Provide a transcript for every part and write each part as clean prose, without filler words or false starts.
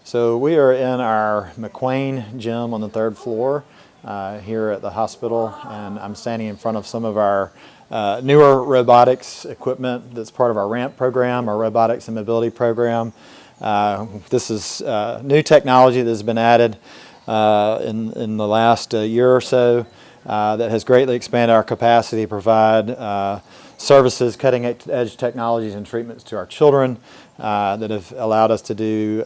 So we are in our McQuain gym on the third floor here at the hospital, and I'm standing in front of some of our newer robotics equipment that's part of our RAMP program, our Robotics and Mobility program. This is new technology that has been added in the last year or so that has greatly expanded our capacity to provide services, cutting-edge technologies and treatments to our children that have allowed us to do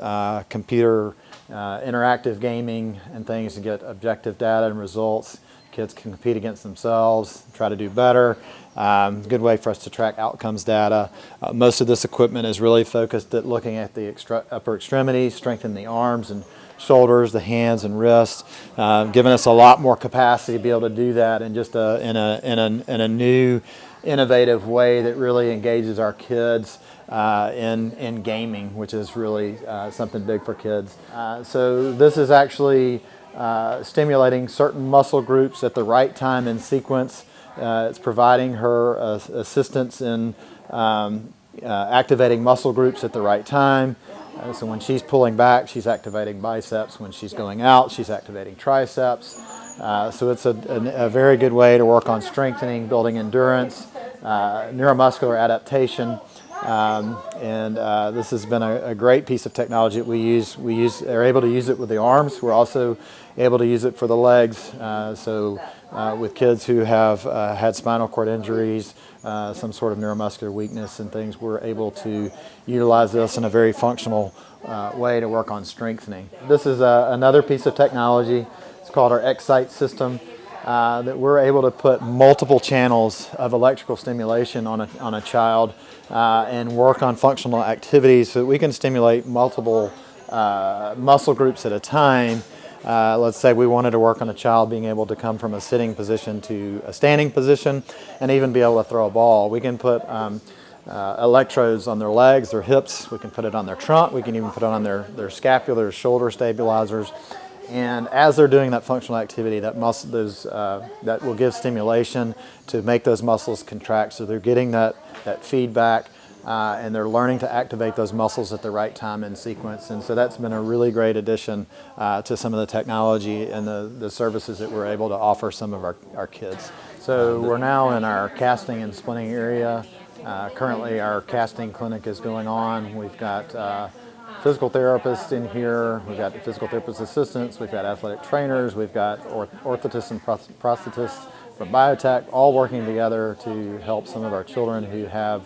computer interactive gaming and things to get objective data and results. Kids can compete against themselves, try to do better. Good way for us to track outcomes data. Most of this equipment is really focused at looking at the upper extremities, strengthening the arms and shoulders, the hands and wrists, giving us a lot more capacity to be able to do that in just in a new, innovative way that really engages our kids in gaming, which is really something big for kids. So this is actually stimulating certain muscle groups at the right time in sequence. It's providing her assistance in activating muscle groups at the right time. So when she's pulling back, she's activating biceps. When she's going out, she's activating triceps. So it's a very good way to work on strengthening, building endurance, neuromuscular adaptation. This has been a great piece of technology that we use. Are able to use it with the arms. We're also able to use it for the legs. With kids who have had spinal cord injuries, some sort of neuromuscular weakness and things, we're able to utilize this in a very functional way to work on strengthening. This is another piece of technology. It's called our Excite system. That we're able to put multiple channels of electrical stimulation on a child and work on functional activities so that we can stimulate multiple muscle groups at a time. Let's say we wanted to work on a child being able to come from a sitting position to a standing position and even be able to throw a ball. We can put electrodes on their legs, their hips, we can put it on their trunk, we can even put it on their scapular, shoulder stabilizers. And as they're doing that functional activity, that will give stimulation to make those muscles contract. So they're getting that feedback and they're learning to activate those muscles at the right time in sequence. And so that's been a really great addition to some of the technology and the services that we're able to offer some of our kids. So we're now in our casting and splinting area. Currently our casting clinic is going on. We've got physical therapists in here, we've got physical therapist assistants, we've got athletic trainers, we've got orthotists and prosthetists from biotech, all working together to help some of our children who have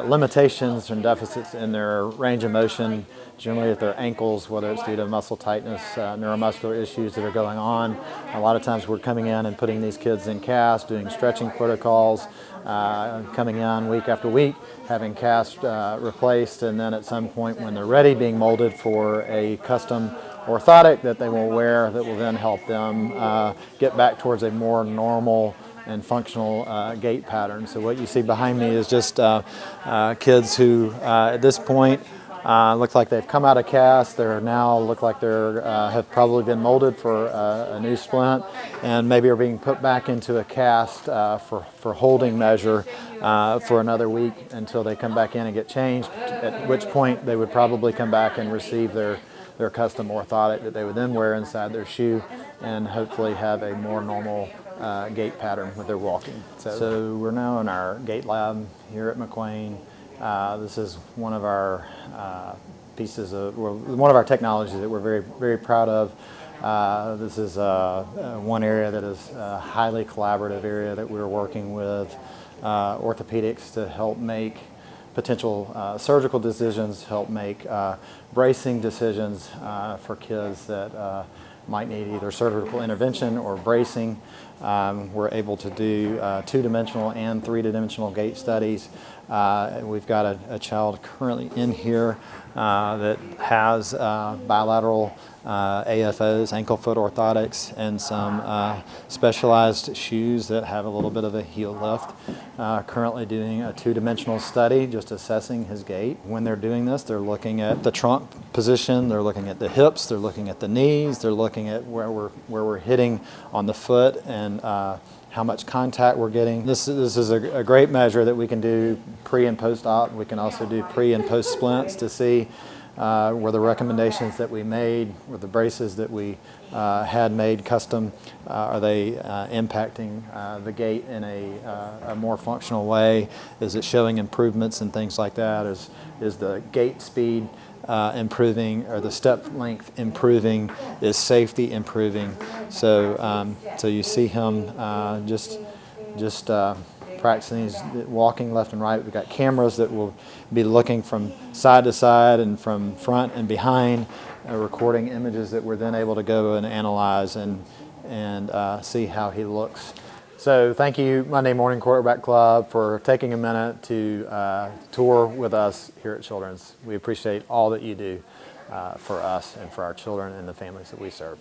limitations and deficits in their range of motion, generally at their ankles, whether it's due to muscle tightness, neuromuscular issues that are going on. A lot of times we're coming in and putting these kids in cast, doing stretching protocols, coming in week after week, having cast replaced, and then at some point when they're ready, being molded for a custom orthotic that they will wear that will then help them get back towards a more normal and functional gait pattern. So what you see behind me is just kids who at this point look like they've come out of cast. They're now look like they're have probably been molded for a new splint, and maybe are being put back into a cast for holding measure for another week until they come back in and get changed. At which point they would probably come back and receive their custom orthotic that they would then wear inside their shoe and hopefully have a more normal gait pattern when they're walking. So we're now in our gait lab here at McQuain. This is one of our one of our technologies that we're very, very proud of. This is one area that is a highly collaborative area that we're working with orthopedics to help make potential surgical decisions, help make bracing decisions for kids that might need either surgical intervention or bracing. We're able to do two-dimensional and three-dimensional gait studies. We've got a child currently in here that has bilateral AFOs, ankle foot orthotics, and some specialized shoes that have a little bit of a heel lift. Currently doing a two-dimensional study, just assessing his gait. When they're doing this, they're looking at the trunk position, they're looking at the hips, they're looking at the knees, they're looking at where we're hitting on the foot and how much contact we're getting. This is a great measure that we can do pre and post-op. We can also do pre and post splints to see were the recommendations that we made, were the braces that we had made custom, are they impacting the gait in a more functional way? Is it showing improvements and things like that? Is the gait speed improving, or the step length improving? Is safety improving? So so you see him just practicing. He's walking left and right. We've got cameras that will be looking from side to side and from front and behind, recording images that we're then able to go and analyze and see how he looks. So thank you, Monday Morning Quarterback Club, for taking a minute to tour with us here at Children's. We appreciate all that you do for us and for our children and the families that we serve.